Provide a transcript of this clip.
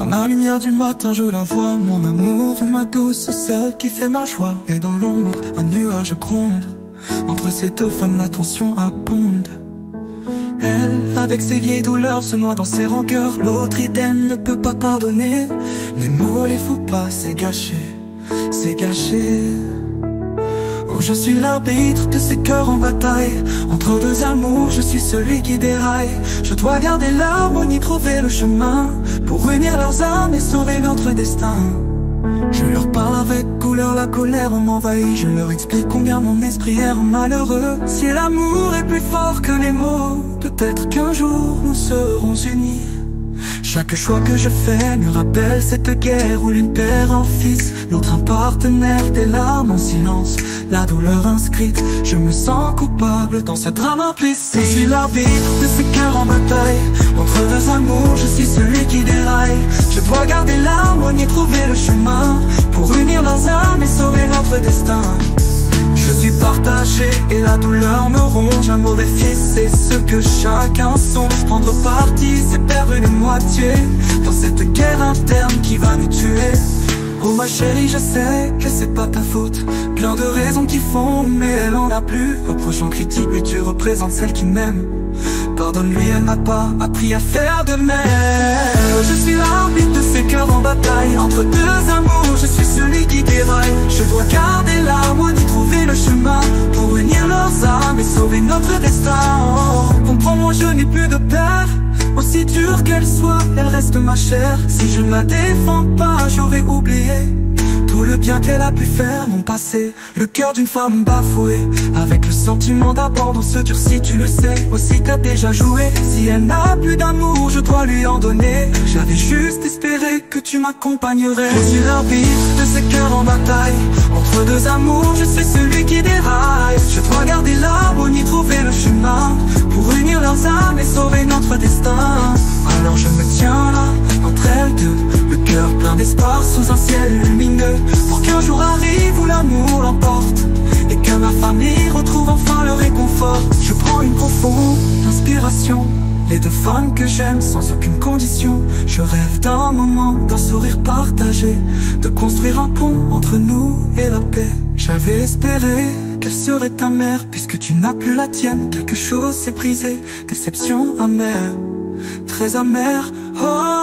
Dans la lumière du matin je la vois, mon amour, ma douce, celle qui fait ma joie. Et dans l'ombre, un nuage gronde. Entre ces deux femmes la tension abonde. Elle, avec ses vieilles douleurs, se noie dans ses rancœurs. L'autre idem ne peut pas pardonner. Les mots, les fous pas, c'est gâché, c'est gâché. Oh, je suis l'arbitre de ces cœurs en bataille. Entre deux amours, je suis celui qui déraille. Je dois garder l'harmonie, trouver le chemin pour unir leurs âmes et sauver notre destin. Je leur parle avec couleur, la colère m'envahit. Je leur explique combien mon esprit est malheureux. Si l'amour est plus fort que les mots, peut-être qu'un jour nous serons unis. Chaque choix que je fais me rappelle cette guerre où l'une perd un fils, l'autre un partenaire, des larmes en silence, la douleur inscrite. Je me sens coupable dans ce drame implicite. Je suis l'arbitre de ces cœurs en bataille. Entre deux amours, je suis celui qui déraille. Je dois garder l'harmonie, trouver le chemin pour unir leurs âmes et sauver notre destin. Je suis partagé et la douleur me ronge. Un mauvais fils, c'est ce que chacun songe. Prendre parti, c'est perdre une moitié dans cette guerre interne qui va nous tuer. Oh ma chérie, je sais que c'est pas ta faute. Plein de raisons qui font, mais elle en a plus. Reprochant, critique, mais tu représentes celle qui m'aime. Pardonne-lui, elle m'a pas appris à faire de même. Je suis l'arbitre de ces cœurs en bataille. Entre deux amours, je suis celui qui déraille. Je dois garder l'harmonie, trouver le chemin pour unir leurs âmes et sauver notre destin. Oh, comprends-moi, je n'ai plus de père. Aussi dure qu'elle soit, elle reste ma chair. Si je ne la défends pas, j'aurais oublié tout le bien qu'elle a pu faire, mon passé. Le cœur d'une femme bafouée, avec le sentiment d'abandon se durcit, tu le sais. Aussi t'as déjà joué. Si elle n'a plus d'amour, je dois lui en donner. J'avais juste espéré que tu m'accompagnerais. Je suis l'arbitre de ces cœurs en bataille. Entre deux amours, je suis celui qui déraille. Je dois garder l'harmonie, trouver le chemin pour unir leurs âmes et sauver notre destin. Alors je me tiens là, entre elles deux, le cœur plein d'espoir sous un ciel lumineux, pour qu'un jour arrive où l'amour l'emporte et que ma famille retrouve enfin le réconfort. Je prends une profonde inspiration, les deux femmes que j'aime sans aucune condition. Je rêve d'un moment, d'un sourire partagé, de construire un pont entre nous et la paix. J'avais espéré qu'elle serait ta mère, puisque tu n'as plus la tienne. Quelque chose s'est brisé, déception amère, très amère. Oh,